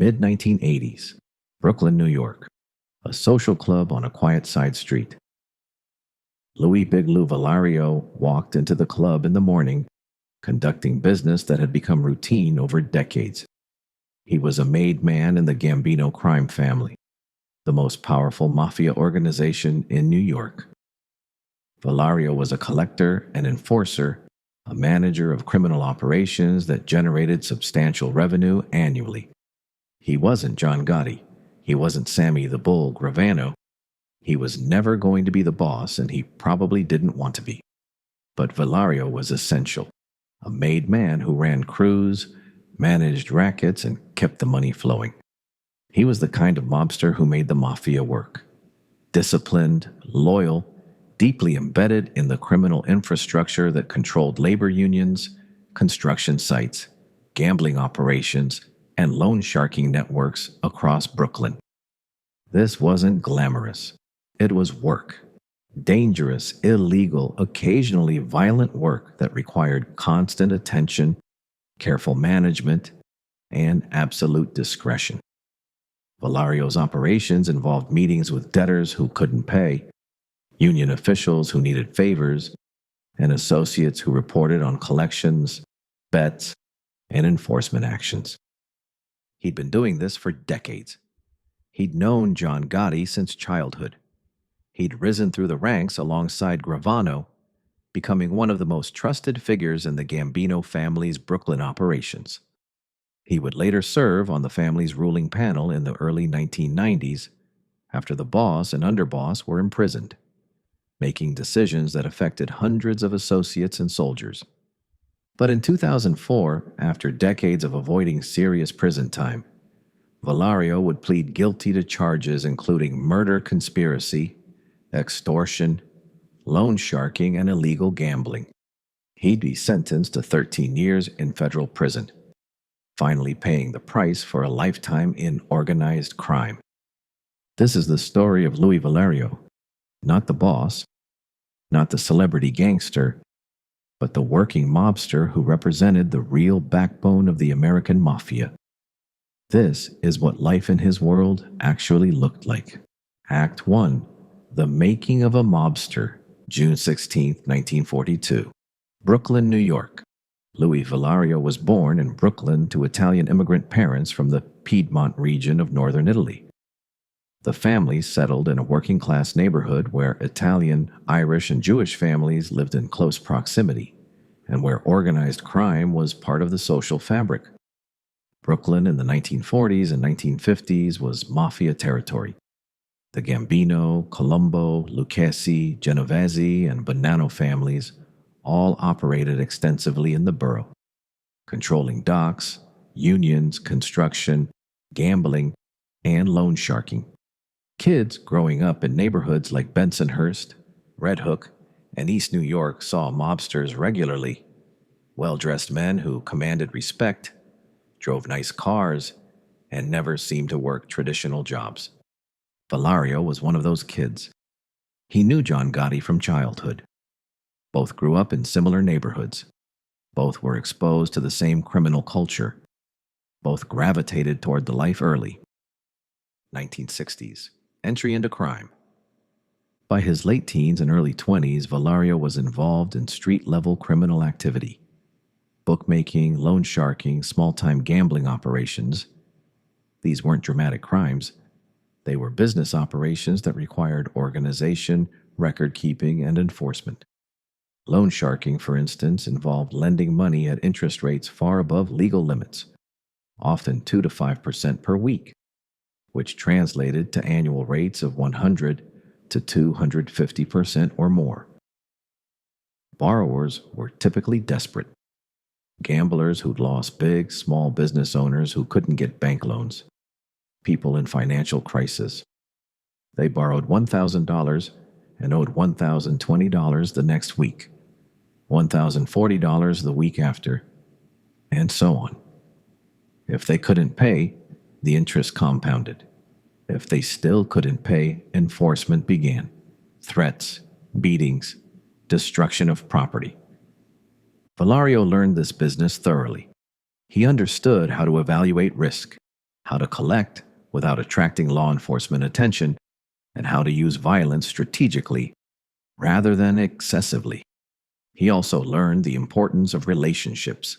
mid-1980s, Brooklyn, New York, a social club on a quiet side street. Louis Big Lou Vallario walked into the club in the morning, conducting business that had become routine over decades. He was a made man in the Gambino Crime Family, the most powerful mafia organization in New York. Vallario was a collector and enforcer, a manager of criminal operations that generated substantial revenue annually. He wasn't John Gotti. He wasn't Sammy the Bull Gravano. He was never going to be the boss, and he probably didn't want to be. But Vallario was essential, a made man who ran crews, managed rackets, and kept the money flowing. He was the kind of mobster who made the mafia work. Disciplined, loyal, deeply embedded in the criminal infrastructure that controlled labor unions, construction sites, gambling operations, and loan sharking networks across Brooklyn. This wasn't glamorous. It was work. Dangerous, illegal, occasionally violent work that required constant attention, careful management, and absolute discretion. Vallario's operations involved meetings with debtors who couldn't pay, union officials who needed favors, and associates who reported on collections, bets, and enforcement actions. He'd been doing this for decades. He'd known John Gotti since childhood. He'd risen through the ranks alongside Gravano, becoming one of the most trusted figures in the Gambino family's Brooklyn operations. He would later serve on the family's ruling panel in the early 1990s, after the boss and underboss were imprisoned, making decisions that affected hundreds of associates and soldiers. But in 2004, after decades of avoiding serious prison time, Vallario would plead guilty to charges including murder conspiracy, extortion, loan sharking, and illegal gambling. He'd be sentenced to 13 years in federal prison, finally paying the price for a lifetime in organized crime. This is the story of Louis Vallario, not the boss, not the celebrity gangster, but the working mobster who represented the real backbone of the American Mafia. This is what life in his world actually looked like. Act 1. The Making of a Mobster, June 16, 1942. Brooklyn, New York. Louis Vallario was born in Brooklyn to Italian immigrant parents from the Piedmont region of northern Italy. The family settled in a working-class neighborhood where Italian, Irish, and Jewish families lived in close proximity, and where organized crime was part of the social fabric. Brooklyn in the 1940s and 1950s was mafia territory. The Gambino, Colombo, Lucchesi, Genovese, and Bonanno families all operated extensively in the borough, controlling docks, unions, construction, gambling, and loan sharking. Kids growing up in neighborhoods like Bensonhurst, Red Hook, and East New York saw mobsters regularly. Well-dressed men who commanded respect, drove nice cars, and never seemed to work traditional jobs. Vallario was one of those kids. He knew John Gotti from childhood. Both grew up in similar neighborhoods. Both were exposed to the same criminal culture. Both gravitated toward the life early. 1960s. Entry into crime. By his late teens and early 20s, Vallario was involved in street-level criminal activity. Bookmaking, loan sharking, small-time gambling operations. These weren't dramatic crimes. They were business operations that required organization, record-keeping, and enforcement. Loan sharking, for instance, involved lending money at interest rates far above legal limits, often 2 to 5% per week, which translated to annual rates of 100 to 250% or more. Borrowers were typically desperate. Gamblers who'd lost big, small business owners who couldn't get bank loans. People in financial crisis. They borrowed $1,000 and owed $1,020 the next week, $1,040 the week after, and so on. If they couldn't pay, the interest compounded. If they still couldn't pay, enforcement began. Threats, beatings, destruction of property. Vallario learned this business thoroughly. He understood how to evaluate risk, how to collect without attracting law enforcement attention, and how to use violence strategically rather than excessively. He also learned the importance of relationships.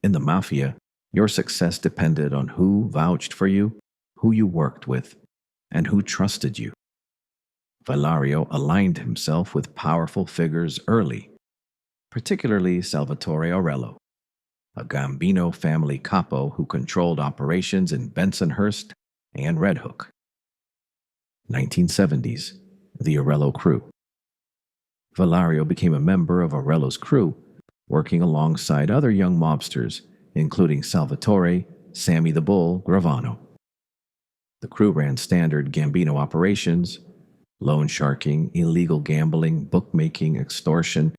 In the Mafia, your success depended on who vouched for you, who you worked with, and who trusted you. Vallario aligned himself with powerful figures early, particularly Salvatore Aurello, a Gambino family capo who controlled operations in Bensonhurst and Red Hook. 1970s, the Aurello crew. Vallario became a member of Aurello's crew, working alongside other young mobsters, including Salvatore, Sammy the Bull Gravano. The crew ran standard Gambino operations, loan sharking, illegal gambling, bookmaking, extortion,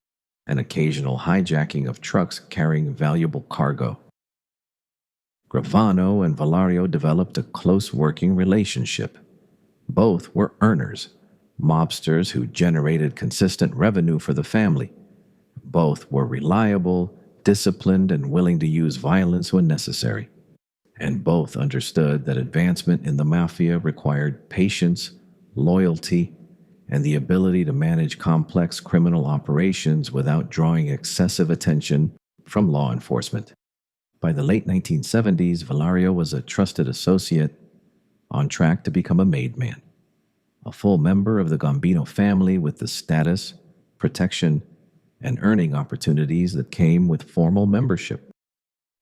and occasional hijacking of trucks carrying valuable cargo. Gravano and Vallario developed a close working relationship. Both were earners, mobsters who generated consistent revenue for the family. Both were reliable, disciplined, and willing to use violence when necessary. And both understood that advancement in the Mafia required patience, loyalty, and the ability to manage complex criminal operations without drawing excessive attention from law enforcement. By the late 1970s, Vallario was a trusted associate, on track to become a made man, a full member of the Gambino family with the status, protection, and earning opportunities that came with formal membership.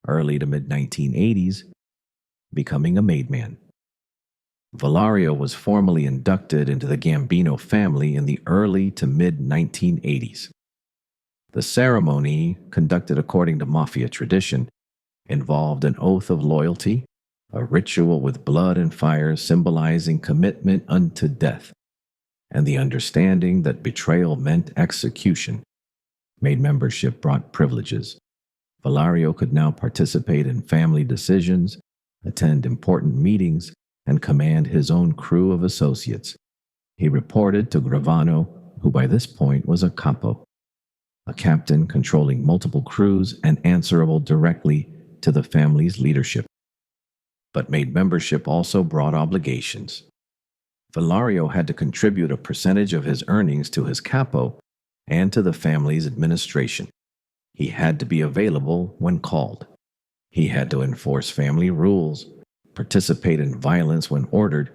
Early to mid-1980s, becoming a made man. Vallario was formally inducted into the Gambino family in the early to mid-1980s. The ceremony, conducted according to Mafia tradition, involved an oath of loyalty, a ritual with blood and fire symbolizing commitment unto death, and the understanding that betrayal meant execution. Made membership brought privileges. Vallario could now participate in family decisions, attend important meetings, and command his own crew of associates. He reported to Gravano, who by this point was a capo, a captain controlling multiple crews and answerable directly to the family's leadership. But made membership also brought obligations. Vallario had to contribute a percentage of his earnings to his capo and to the family's administration. He had to be available when called. He had to enforce family rules, participate in violence when ordered,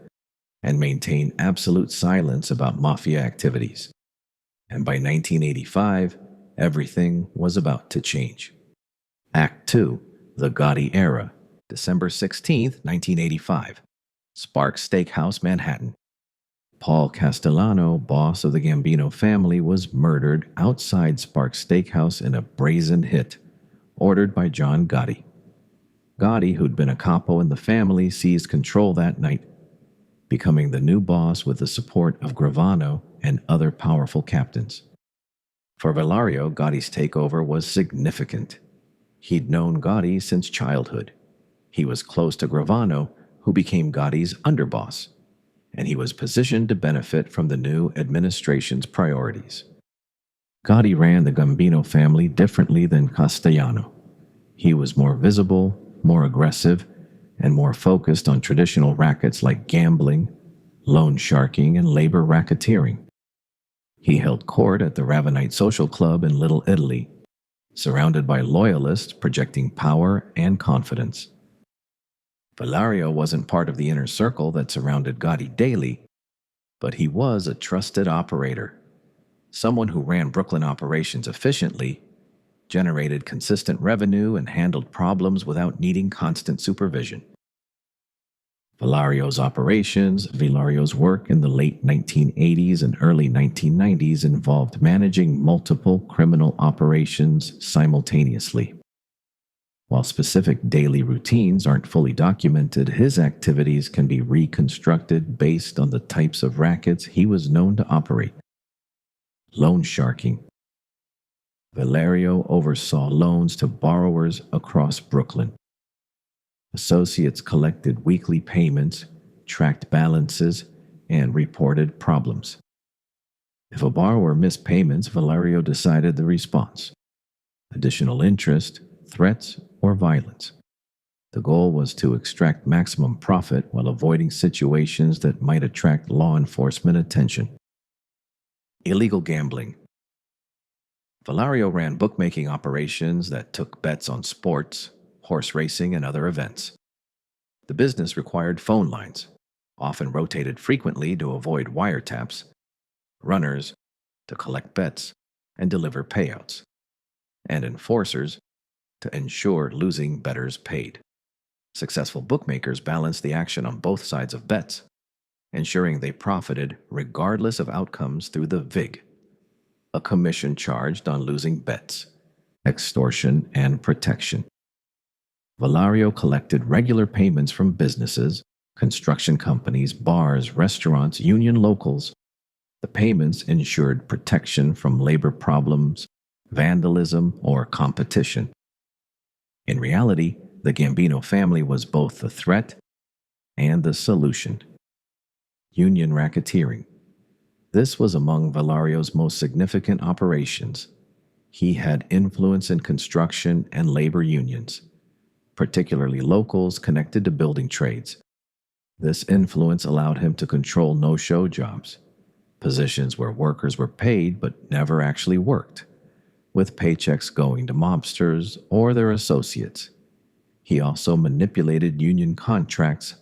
and maintain absolute silence about Mafia activities. And by 1985, everything was about to change. Act 2, the Gotti Era, December 16, 1985. Sparks Steakhouse, Manhattan. Paul Castellano, boss of the Gambino family, was murdered outside Sparks Steakhouse in a brazen hit, ordered by John Gotti. Gotti, who'd been a capo in the family, seized control that night, becoming the new boss with the support of Gravano and other powerful captains. For Vallario, Gotti's takeover was significant. He'd known Gotti since childhood. He was close to Gravano, who became Gotti's underboss, and he was positioned to benefit from the new administration's priorities. Gotti ran the Gambino family differently than Castellano. He was more visible, more aggressive, and more focused on traditional rackets like gambling, loan sharking, and labor racketeering. He held court at the Ravenite Social Club in Little Italy, surrounded by loyalists projecting power and confidence. Vallario wasn't part of the inner circle that surrounded Gotti daily, but he was a trusted operator, someone who ran Brooklyn operations efficiently, generated consistent revenue, and handled problems without needing constant supervision. Vallario's work in the late 1980s and early 1990s involved managing multiple criminal operations simultaneously. While specific daily routines aren't fully documented, his activities can be reconstructed based on the types of rackets he was known to operate. Loan sharking. Vallario oversaw loans to borrowers across Brooklyn. Associates collected weekly payments, tracked balances, and reported problems. If a borrower missed payments, Vallario decided the response: additional interest, threats, or violence. The goal was to extract maximum profit while avoiding situations that might attract law enforcement attention. Illegal gambling. Vallario ran bookmaking operations that took bets on sports, horse racing, and other events. The business required phone lines, often rotated frequently to avoid wiretaps, runners to collect bets and deliver payouts, and enforcers to ensure losing bettors paid. Successful bookmakers balanced the action on both sides of bets, ensuring they profited regardless of outcomes through the VIG, a commission charged on losing bets, extortion, and protection. Vallario collected regular payments from businesses, construction companies, bars, restaurants, union locals. The payments ensured protection from labor problems, vandalism, or competition. In reality, the Gambino family was both the threat and the solution. Union racketeering. This was among Vallario's most significant operations. He had influence in construction and labor unions, particularly locals connected to building trades. This influence allowed him to control no-show jobs, positions where workers were paid but never actually worked, with paychecks going to mobsters or their associates. He also manipulated union contracts,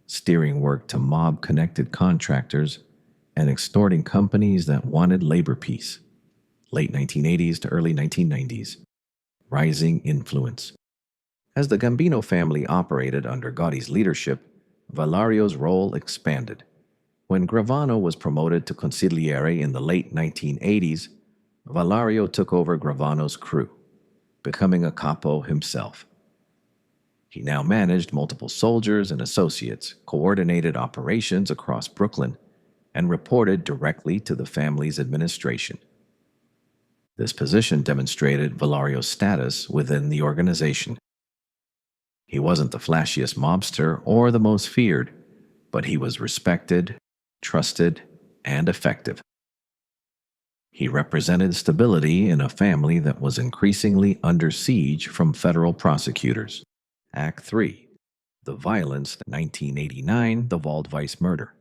steering work to mob-connected contractors, and extorting companies that wanted labor peace. Late 1980s to early 1990s. Rising influence. As the Gambino family operated under Gotti's leadership, Vallario's role expanded. When Gravano was promoted to consigliere in the late 1980s, Vallario took over Gravano's crew, becoming a capo himself. He now managed multiple soldiers and associates, coordinated operations across Brooklyn, and reported directly to the family's administration. This position demonstrated Vallario's status within the organization. He wasn't the flashiest mobster or the most feared, but he was respected, trusted, and effective. He represented stability in a family that was increasingly under siege from federal prosecutors. Act 3. The Violence, 1989, the Waldweiss murder.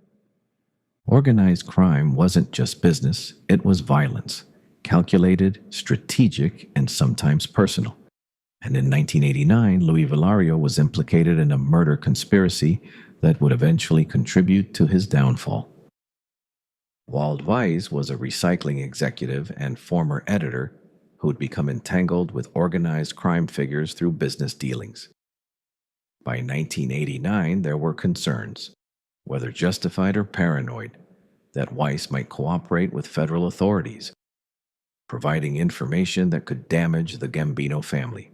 Organized crime wasn't just business, it was violence, calculated, strategic, and sometimes personal. And in 1989, Louis Vallario was implicated in a murder conspiracy that would eventually contribute to his downfall. Waldweiss was a recycling executive and former editor who had become entangled with organized crime figures through business dealings. By 1989, there were concerns, whether justified or paranoid, that Weiss might cooperate with federal authorities, providing information that could damage the Gambino family.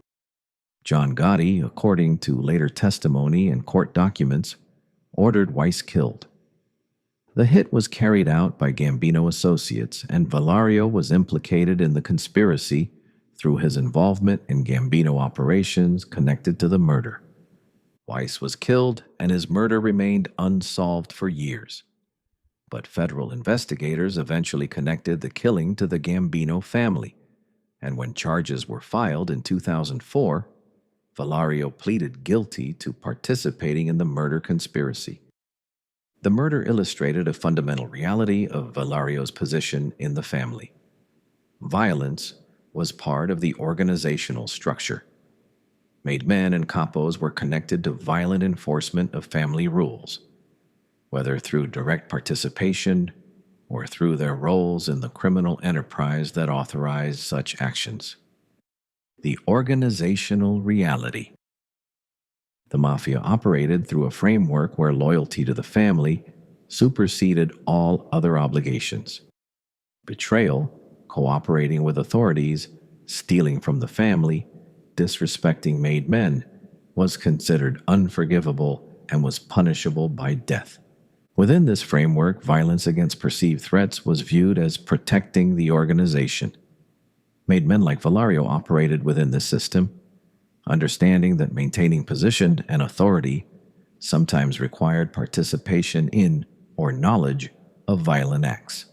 John Gotti, according to later testimony and court documents, ordered Weiss killed. The hit was carried out by Gambino associates, and Vallario was implicated in the conspiracy through his involvement in Gambino operations connected to the murder. Weiss was killed, and his murder remained unsolved for years. But federal investigators eventually connected the killing to the Gambino family, and when charges were filed in 2004, Vallario pleaded guilty to participating in the murder conspiracy. The murder illustrated a fundamental reality of Vallario's position in the family. Violence was part of the organizational structure. Made men and capos were connected to violent enforcement of family rules, whether through direct participation or through their roles in the criminal enterprise that authorized such actions. The organizational reality. The Mafia operated through a framework where loyalty to the family superseded all other obligations. Betrayal, cooperating with authorities, stealing from the family, disrespecting made men, was considered unforgivable and was punishable by death. Within this framework, violence against perceived threats was viewed as protecting the organization. Made men like Vallario operated within this system, understanding that maintaining position and authority sometimes required participation in or knowledge of violent acts.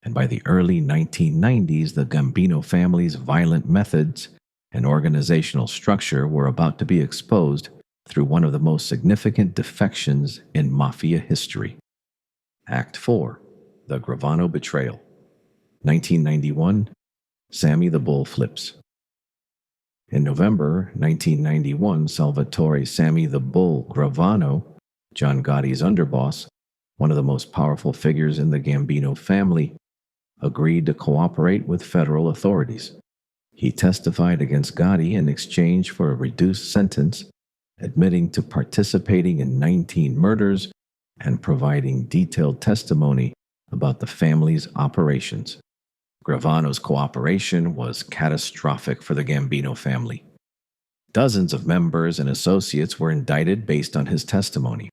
And by the early 1990s, the Gambino family's violent methods and organizational structure were about to be exposed through one of the most significant defections in Mafia history. Act 4. The Gravano Betrayal. 1991. Sammy the Bull flips. In November 1991, Salvatore Sammy the Bull Gravano, John Gotti's underboss, one of the most powerful figures in the Gambino family, agreed to cooperate with federal authorities. He testified against Gotti in exchange for a reduced sentence, admitting to participating in 19 murders and providing detailed testimony about the family's operations. Gravano's cooperation was catastrophic for the Gambino family. Dozens of members and associates were indicted based on his testimony.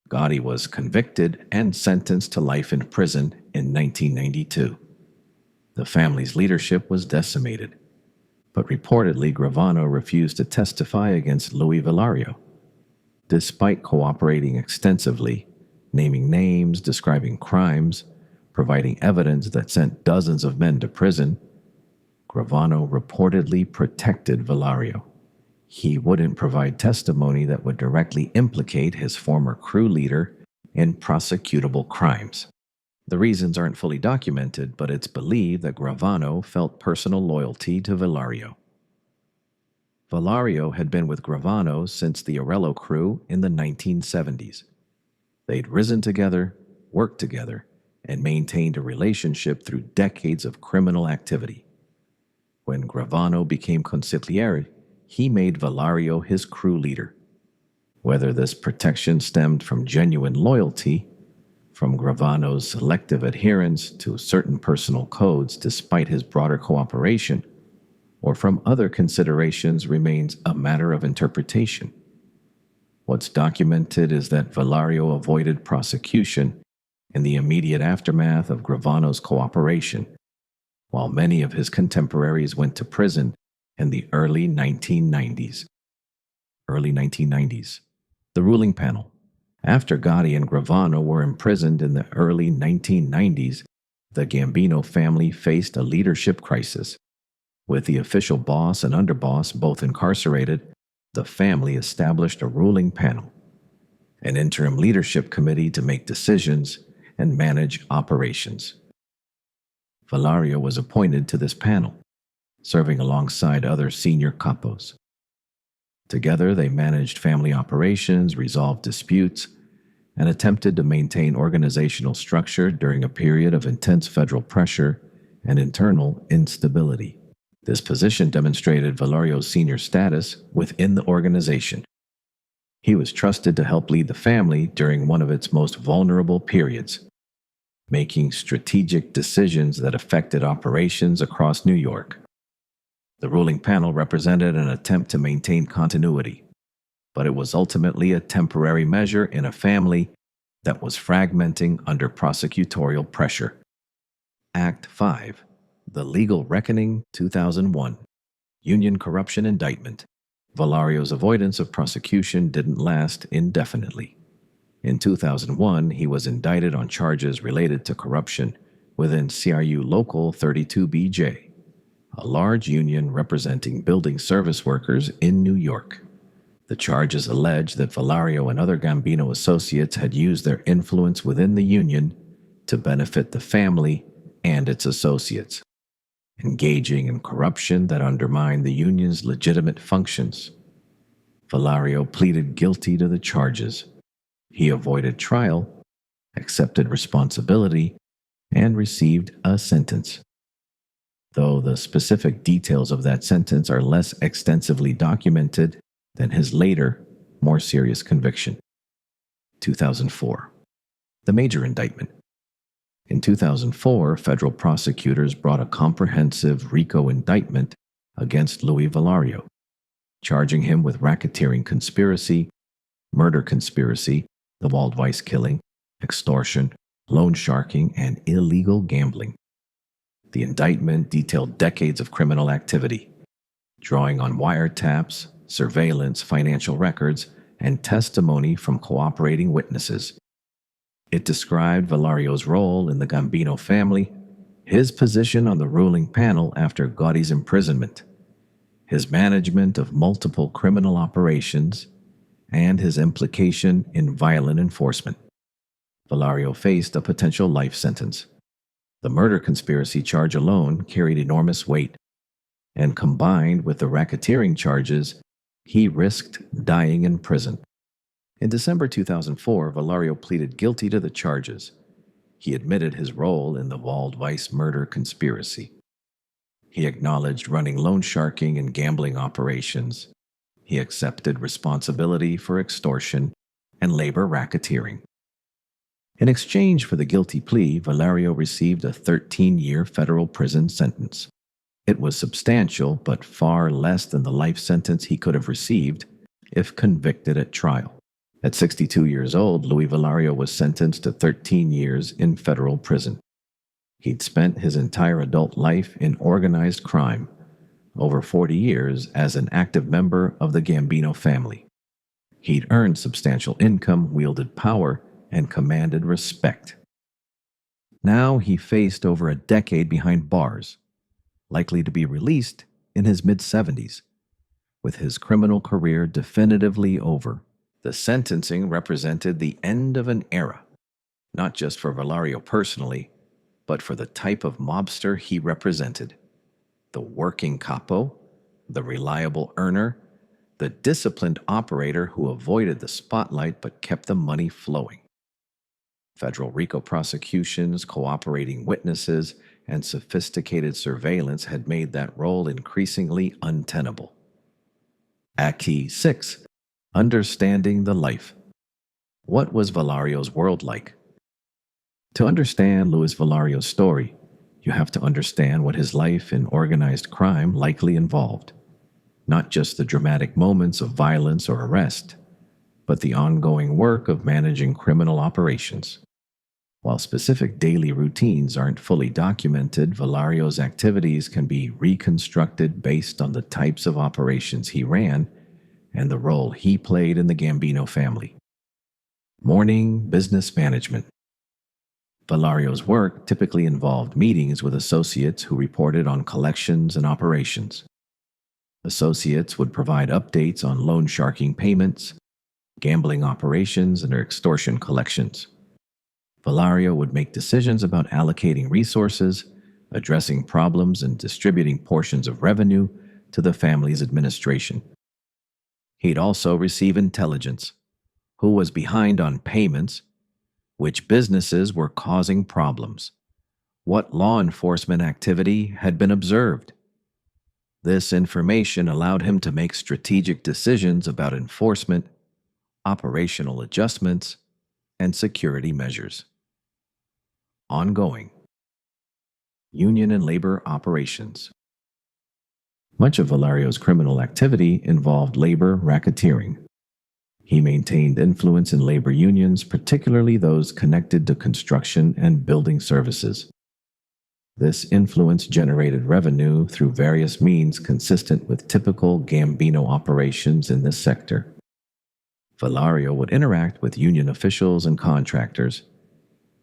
Gotti was convicted and sentenced to life in prison in 1992. The family's leadership was decimated, but reportedly Gravano refused to testify against Louis Vallario. Despite cooperating extensively, naming names, describing crimes, providing evidence that sent dozens of men to prison, Gravano reportedly protected Vallario. He wouldn't provide testimony that would directly implicate his former crew leader in prosecutable crimes. The reasons aren't fully documented, but it's believed that Gravano felt personal loyalty to Vallario. Vallario had been with Gravano since the Arello crew in the 1970s. They'd risen together, worked together, and maintained a relationship through decades of criminal activity. When Gravano became consigliere, he made Vallario his crew leader. Whether this protection stemmed from genuine loyalty, from Gravano's selective adherence to certain personal codes despite his broader cooperation, or from other considerations remains a matter of interpretation. What's documented is that Vallario avoided prosecution in the immediate aftermath of Gravano's cooperation, while many of his contemporaries went to prison in the early 1990s. The ruling panel. After Gotti and Gravano were imprisoned in the early 1990s, the Gambino family faced a leadership crisis. With the official boss and underboss both incarcerated, the family established a ruling panel, an interim leadership committee to make decisions and manage operations. Vallario was appointed to this panel, serving alongside other senior capos. Together, they managed family operations, resolved disputes, and attempted to maintain organizational structure during a period of intense federal pressure and internal instability. This position demonstrated Vallario's senior status within the organization. He was trusted to help lead the family during one of its most vulnerable periods, making strategic decisions that affected operations across New York. The ruling panel represented an attempt to maintain continuity, but it was ultimately a temporary measure in a family that was fragmenting under prosecutorial pressure. Act 5. The Legal Reckoning, 2001. Union Corruption Indictment. Vallario's avoidance of prosecution didn't last indefinitely. In 2001, he was indicted on charges related to corruption within CRU Local 32BJ, a large union representing building service workers in New York. The charges allege that Vallario and other Gambino associates had used their influence within the union to benefit the family and its associates, engaging in corruption that undermined the union's legitimate functions. Vallario pleaded guilty to the charges. He avoided trial, accepted responsibility, and received a sentence. Though the specific details of that sentence are less extensively documented than his later, more serious conviction. 2004. The major indictment. In 2004, federal prosecutors brought a comprehensive RICO indictment against Louis Vallario, charging him with racketeering conspiracy, murder conspiracy, the Waldweiss killing, extortion, loan sharking, and illegal gambling. The indictment detailed decades of criminal activity, drawing on wiretaps, surveillance, financial records, and testimony from cooperating witnesses. It described Vallario's role in the Gambino family, his position on the ruling panel after Gotti's imprisonment, his management of multiple criminal operations, and his implication in violent enforcement. Vallario faced a potential life sentence. The murder conspiracy charge alone carried enormous weight, and combined with the racketeering charges, he risked dying in prison. In December 2004, Vallario pleaded guilty to the charges. He admitted his role in the Waldweiss murder conspiracy. He acknowledged running loan sharking and gambling operations. He accepted responsibility for extortion and labor racketeering. In exchange for the guilty plea, Vallario received a 13-year federal prison sentence. It was substantial, but far less than the life sentence he could have received if convicted at trial. At 62 years old, Louis Vallario was sentenced to 13 years in federal prison. He'd spent his entire adult life in organized crime, over 40 years as an active member of the Gambino family. He'd earned substantial income, wielded power, and commanded respect. Now he faced over a decade behind bars, likely to be released in his mid-70s, with his criminal career definitively over. The sentencing represented the end of an era, not just for Vallario personally, but for the type of mobster he represented. The working capo, the reliable earner, the disciplined operator who avoided the spotlight but kept the money flowing. Federal RICO prosecutions, cooperating witnesses, and sophisticated surveillance had made that role increasingly untenable. Act 6. Understanding the life. What was Vallario's world like? To understand Louis Vallario's story, you have to understand what his life in organized crime likely involved. Not just the dramatic moments of violence or arrest, but the ongoing work of managing criminal operations. While specific daily routines aren't fully documented, Vallario's activities can be reconstructed based on the types of operations he ran and the role he played in the Gambino family. Morning business management. Vallario's work typically involved meetings with associates who reported on collections and operations. Associates would provide updates on loan sharking payments, gambling operations, and extortion collections. Vallario would make decisions about allocating resources, addressing problems, and distributing portions of revenue to the family's administration. He'd also receive intelligence: who was behind on payments, which businesses were causing problems, what law enforcement activity had been observed. This information allowed him to make strategic decisions about enforcement, operational adjustments, and security measures. Ongoing. Union and labor operations. Much of Vallario's criminal activity involved labor racketeering. He maintained influence in labor unions, particularly those connected to construction and building services. This influence generated revenue through various means consistent with typical Gambino operations in this sector. Vallario would interact with union officials and contractors,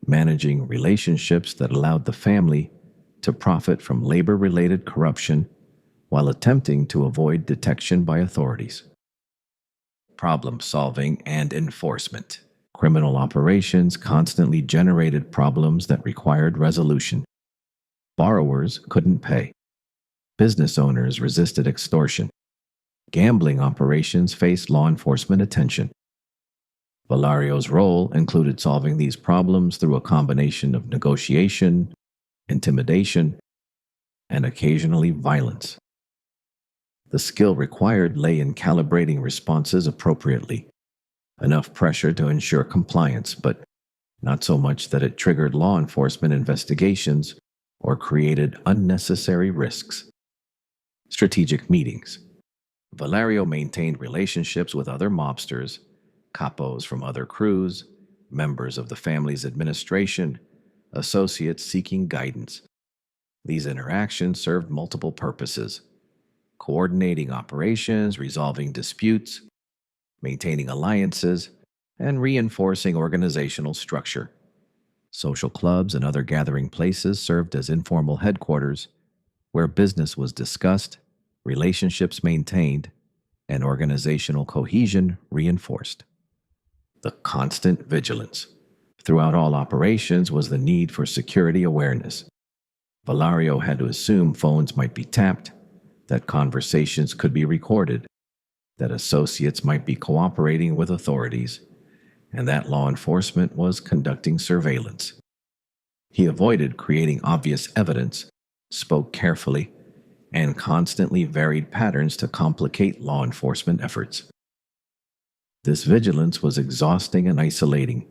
managing relationships that allowed the family to profit from labor-related corruption while attempting to avoid detection by authorities. Problem-solving and enforcement. Criminal operations constantly generated problems that required resolution. Borrowers couldn't pay. Business owners resisted extortion. Gambling operations faced law enforcement attention. Vallario's role included solving these problems through a combination of negotiation, intimidation, and occasionally violence. The skill required lay in calibrating responses appropriately. Enough pressure to ensure compliance, but not so much that it triggered law enforcement investigations or created unnecessary risks. Strategic meetings. Vallario maintained relationships with other mobsters, capos from other crews, members of the family's administration, associates seeking guidance. These interactions served multiple purposes: coordinating operations, resolving disputes, maintaining alliances, and reinforcing organizational structure. Social clubs and other gathering places served as informal headquarters where business was discussed relationships maintained, and organizational cohesion reinforced. The constant vigilance throughout all operations was the need for security awareness. Vallario had to assume phones might be tapped, that conversations could be recorded, that associates might be cooperating with authorities, and that law enforcement was conducting surveillance. He avoided creating obvious evidence, spoke carefully, and constantly varied patterns to complicate law enforcement efforts. This vigilance was exhausting and isolating,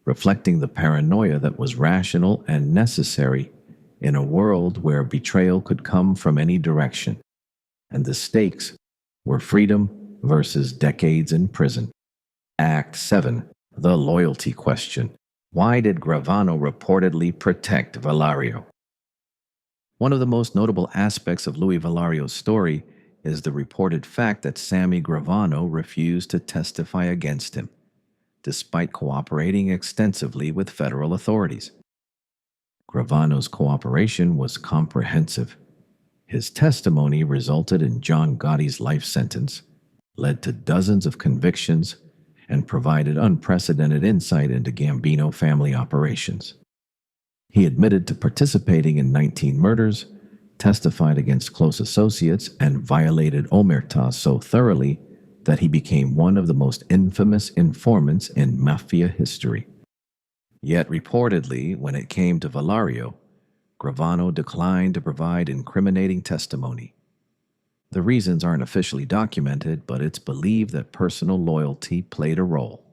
reflecting the paranoia that was rational and necessary in a world where betrayal could come from any direction, and the stakes were freedom versus decades in prison. Act 7. The loyalty question. Why did Gravano reportedly protect Vallario? One of the most notable aspects of Louis Vallario's story is the reported fact that Sammy Gravano refused to testify against him, despite cooperating extensively with federal authorities. Gravano's cooperation was comprehensive. His testimony resulted in John Gotti's life sentence, led to dozens of convictions, and provided unprecedented insight into Gambino family operations. He admitted to participating in 19 murders, testified against close associates, and violated omerta so thoroughly that he became one of the most infamous informants in Mafia history. Yet reportedly, when it came to Vallario, Gravano declined to provide incriminating testimony. The reasons aren't officially documented, but it's believed that personal loyalty played a role.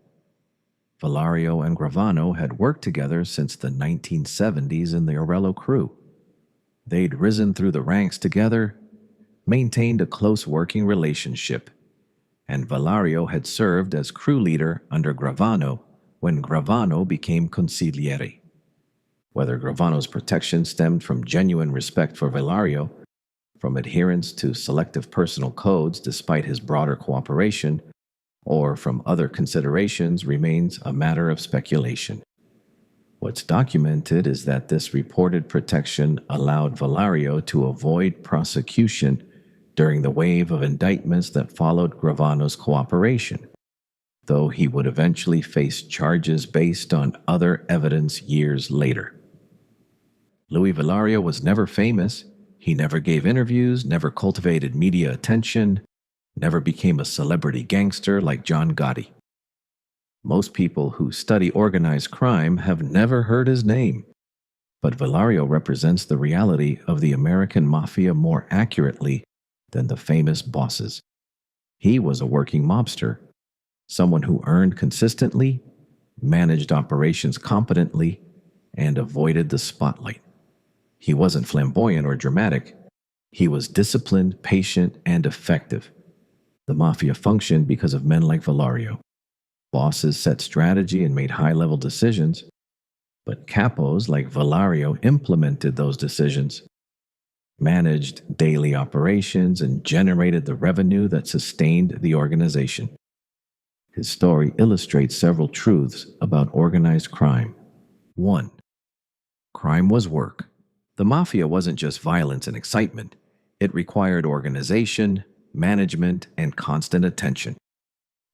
Vallario and Gravano had worked together since the 1970s in the Arello crew. They'd risen through the ranks together, maintained a close working relationship, and Vallario had served as crew leader under Gravano when Gravano became consigliere. Whether Gravano's protection stemmed from genuine respect for Vallario, from adherence to selective personal codes despite his broader cooperation, or from other considerations remains a matter of speculation. What's documented is that this reported protection allowed Vallario to avoid prosecution during the wave of indictments that followed Gravano's cooperation, though he would eventually face charges based on other evidence years later. Louis Vallario was never famous. He never gave interviews, never cultivated media attention, never became a celebrity gangster like John Gotti. Most people who study organized crime have never heard his name, but Vallario represents the reality of the American Mafia more accurately than the famous bosses. He was a working mobster, someone who earned consistently, managed operations competently, and avoided the spotlight. He wasn't flamboyant or dramatic. He was disciplined, patient, and effective. The Mafia functioned because of men like Vallario. Bosses set strategy and made high-level decisions, but capos like Vallario implemented those decisions, managed daily operations, and generated the revenue that sustained the organization. His story illustrates several truths about organized crime. 1. Crime was work. The Mafia wasn't just violence and excitement. It required organization, management, and constant attention.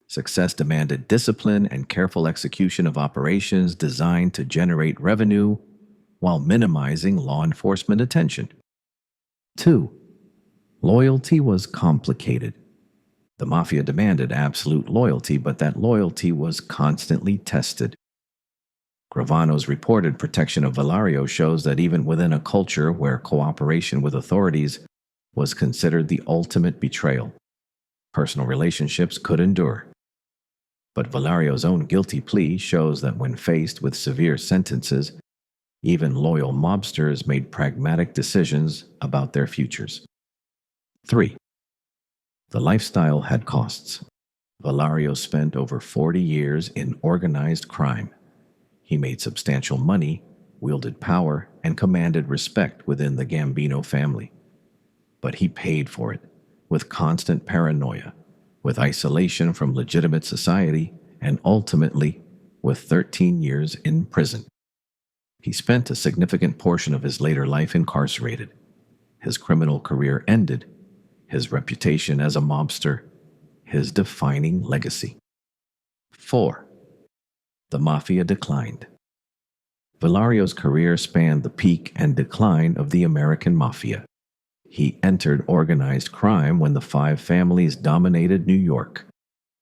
Success demanded discipline and careful execution of operations designed to generate revenue while minimizing law enforcement attention. 2. Loyalty was complicated. The Mafia demanded absolute loyalty, but that loyalty was constantly tested. Gravano's reported protection of Vallario shows that even within a culture where cooperation with authorities was considered the ultimate betrayal, personal relationships could endure. But Vallario's own guilty plea shows that when faced with severe sentences, even loyal mobsters made pragmatic decisions about their futures. 3. The lifestyle had costs. Vallario spent over 40 years in organized crime. He made substantial money, wielded power, and commanded respect within the Gambino family. But he paid for it, with constant paranoia, with isolation from legitimate society, and ultimately with 13 years in prison. He spent a significant portion of his later life incarcerated. His criminal career ended. his reputation as a mobster, his defining legacy. 4. The Mafia declined. Vallario's career spanned the peak and decline of the American Mafia. He entered organized crime when the five families dominated New York,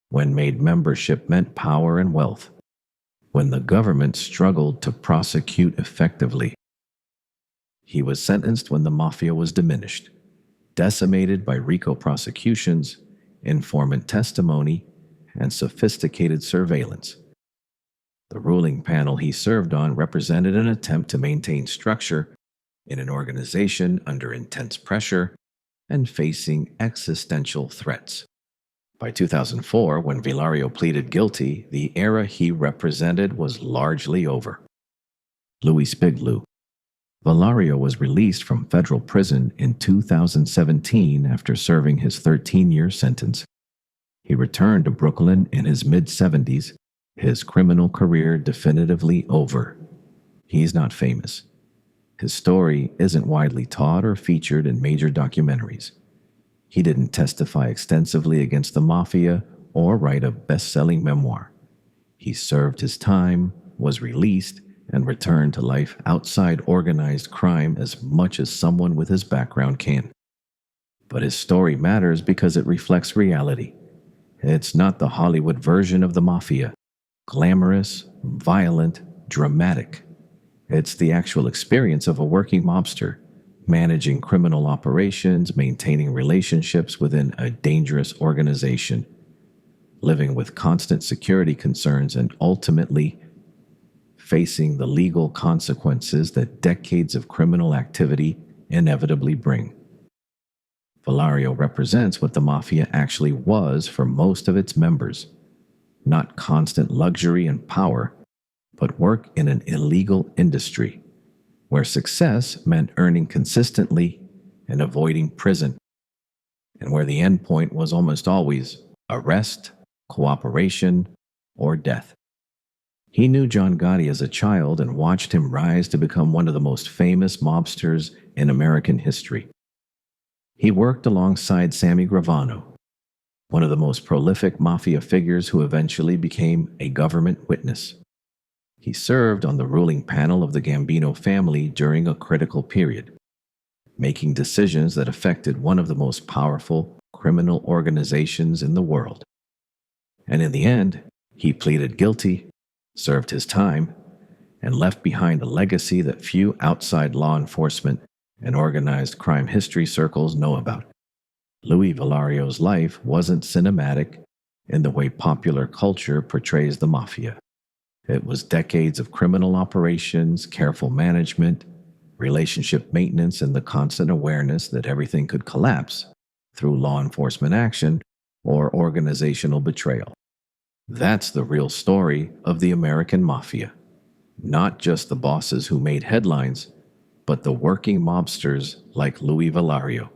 when made membership meant power and wealth, when the government struggled to prosecute effectively. He was sentenced when the Mafia was diminished, decimated by RICO prosecutions, informant testimony, and sophisticated surveillance. The ruling panel he served on represented an attempt to maintain structure in an organization under intense pressure and facing existential threats. By 2004, when Vallario pleaded guilty, the era he represented was largely over. Louis Big Lou. Vallario was released from federal prison in 2017 after serving his 13-year sentence. He returned to Brooklyn in his mid-70s, his criminal career definitively over. He's not famous. His story isn't widely taught or featured in major documentaries. He didn't testify extensively against the Mafia or write a best-selling memoir. He served his time, was released, and returned to life outside organized crime as much as someone with his background can. But his story matters because it reflects reality. It's not the Hollywood version of the Mafia, glamorous, violent, dramatic. It's the actual experience of a working mobster, managing criminal operations, maintaining relationships within a dangerous organization, living with constant security concerns, and ultimately facing the legal consequences that decades of criminal activity inevitably bring. Vallario represents what the Mafia actually was for most of its members. Not constant luxury and power, but work in an illegal industry, where success meant earning consistently and avoiding prison, and where the end point was almost always arrest, cooperation, or death. He knew John Gotti as a child and watched him rise to become one of the most famous mobsters in American history. He worked alongside Sammy Gravano, one of the most prolific Mafia figures who eventually became a government witness. He served on the ruling panel of the Gambino family during a critical period, making decisions that affected one of the most powerful criminal organizations in the world. And in the end, he pleaded guilty, served his time, and left behind a legacy that few outside law enforcement and organized crime history circles know about. Louis Vallario's life wasn't cinematic in the way popular culture portrays the Mafia. It was decades of criminal operations, careful management, relationship maintenance, and the constant awareness that everything could collapse through law enforcement action or organizational betrayal. That's the real story of the American Mafia. Not just the bosses who made headlines, but the working mobsters like Louis Vallario,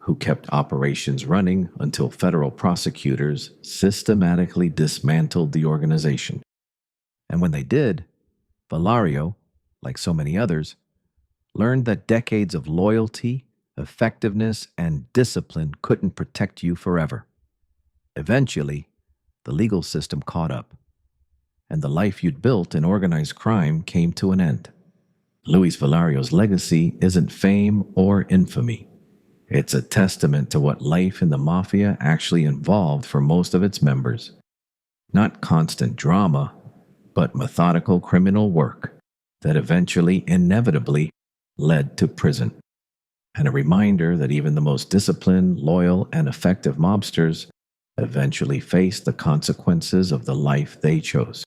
who kept operations running until federal prosecutors systematically dismantled the organization. And when they did, Vallario, like so many others, learned that decades of loyalty, effectiveness, and discipline couldn't protect you forever. Eventually, the legal system caught up, and the life you'd built in organized crime came to an end. Louis Vallario's legacy isn't fame or infamy. It's a testament to what life in the Mafia actually involved for most of its members. Not constant drama, but methodical criminal work that eventually, inevitably, led to prison. And a reminder that even the most disciplined, loyal, and effective mobsters eventually face the consequences of the life they chose.